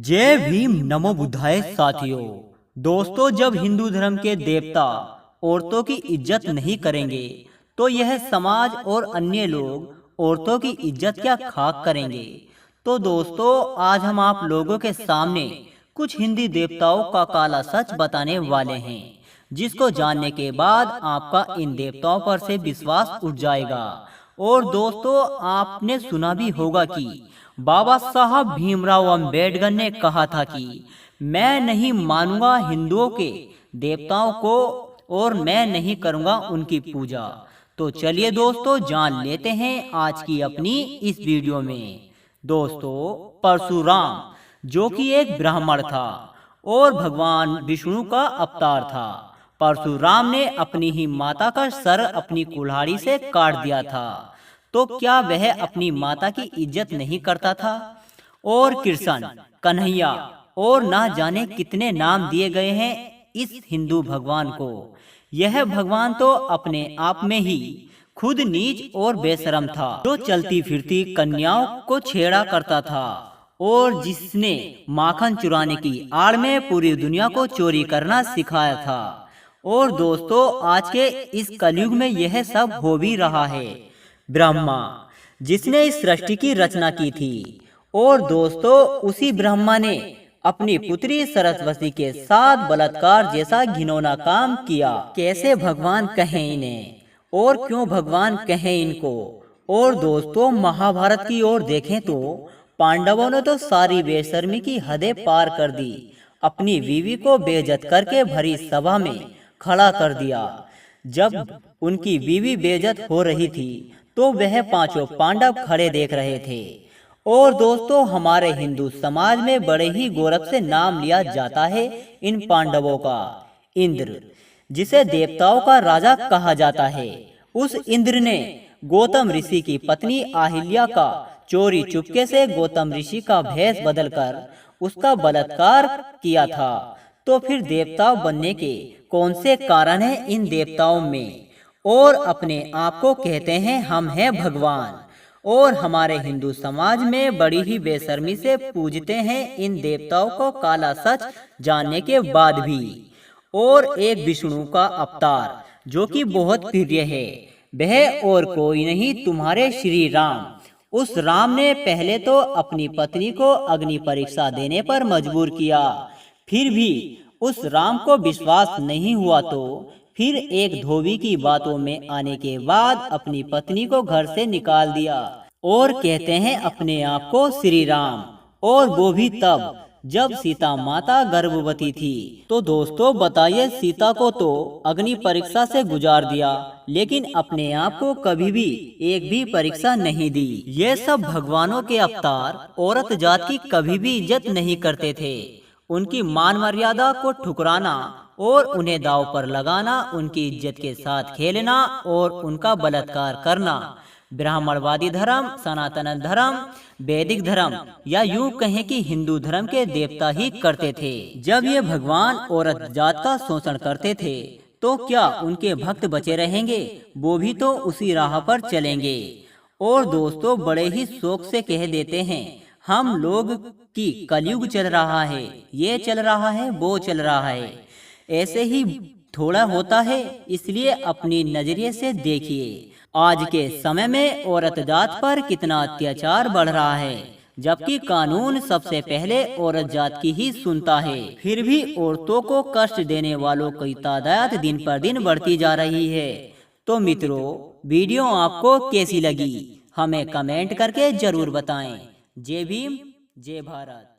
जय भीम नमो बुद्धाय साथियों। दोस्तों, जब हिंदू धर्म के देवता औरतों की इज्जत नहीं करेंगे तो यह समाज और अन्य लोग औरतों की इज्जत क्या खाक करेंगे। तो दोस्तों, आज हम आप लोगों के सामने कुछ हिंदी देवताओं का काला सच बताने वाले हैं, जिसको जानने के बाद आपका इन देवताओं पर से विश्वास उठ जाएगा। और दोस्तों, आपने सुना भी होगा कि बाबा साहब भीमराव अंबेडकर ने कहा था कि मैं नहीं मानूंगा हिंदुओं के देवताओं को और मैं नहीं करूंगा उनकी पूजा। तो चलिए दोस्तों, जान लेते हैं आज की अपनी इस वीडियो में। दोस्तों, परशुराम जो कि एक ब्राह्मण था और भगवान विष्णु का अवतार था। परशुराम ने अपनी ही माता का सर अपनी कुल्हाड़ी से काट दिया था। तो क्या वह अपनी माता की इज्जत नहीं करता था? और कृष्ण, कन्हैया और ना जाने कितने नाम दिए गए हैं इस हिंदू भगवान को। यह भगवान तो अपने आप में ही खुद नीच और बेशरम था, जो चलती फिरती कन्याओं को छेड़ा करता था और जिसने माखन चुराने की आड़ में पूरी दुनिया को चोरी करना सिखाया था। और दोस्तों, आज के इस कलयुग में यह सब हो भी रहा है। ब्रह्मा जिसने इस सृष्टि की रचना की थी, और दोस्तों उसी ब्रह्मा ने अपनी पुत्री सरस्वती के साथ बलात्कार जैसा घिनौना काम किया। कैसे भगवान कहें इन्हें और क्यों भगवान कहें इनको। और दोस्तों, महाभारत की ओर देखें तो पांडवों ने तो सारी बेशर्मी की हदें पार कर दी, अपनी बीवी को बेइज्जत करके भरी सभा में खड़ा कर दिया। जब उनकी बीवी बेइज्जत हो रही थी तो वह पांचों पांडव खड़े देख रहे थे। और दोस्तों, हमारे हिंदू समाज में बड़े ही गौरव से नाम लिया जाता है इन पांडवों का। इंद्र जिसे देवताओं का राजा कहा जाता है, उस इंद्र ने गौतम ऋषि की पत्नी अहिल्या का चोरी चुपके से गौतम ऋषि का भेष बदलकर उसका बलात्कार किया था। तो फिर देवता बनने के कौन से कारण हैं इन देवताओं में? और अपने आप को कहते हैं हम हैं भगवान। और हमारे हिंदू समाज में बड़ी ही बेशर्मी से पूजते हैं इन देवताओं को काला सच जानने के बाद भी। और एक विष्णु का अवतार जो कि बहुत प्रिय है, वह और कोई नहीं तुम्हारे श्री राम। उस राम ने पहले तो अपनी पत्नी को अग्नि परीक्षा देने पर मजबूर किया, फिर भी उस राम को विश्वास नहीं हुआ तो फिर एक धोबी की बातों में आने के बाद अपनी पत्नी को घर से निकाल दिया और कहते हैं अपने आप को श्री राम। और वो भी तब जब सीता माता गर्भवती थी। तो दोस्तों बताइए, सीता को तो अग्नि परीक्षा से गुजार दिया, लेकिन अपने आप को कभी भी एक भी परीक्षा नहीं दी। ये सब भगवानों के अवतार औरत जात की कभी भी इज्जत नहीं करते थे। उनकी मान मर्यादा को ठुकराना और उन्हें दांव पर लगाना, उनकी इज्जत के साथ खेलना और उनका बलात्कार करना ब्राह्मणवादी धर्म, सनातन धर्म, वैदिक धर्म या यूं कहें कि हिंदू धर्म के देवता ही करते थे। जब ये भगवान औरत जात का शोषण करते थे तो क्या उनके भक्त बचे रहेंगे? वो भी तो उसी राह पर चलेंगे। और दोस्तों, बड़े ही शौक से कह देते हैं हम लोग कि कलयुग चल रहा है, ये चल रहा है, वो चल रहा है। ऐसे ही थोड़ा होता है, इसलिए अपनी नजरिए से देखिए आज के समय में औरत जात पर कितना अत्याचार बढ़ रहा है, जबकि कानून सबसे पहले औरत जात की ही सुनता है। फिर भी औरतों को कष्ट देने वालों की तादाद दिन पर दिन बढ़ती जा रही है। तो मित्रों, वीडियो आपको कैसी लगी हमें कमेंट करके जरूर बताएं। जय भीम, जय भारत।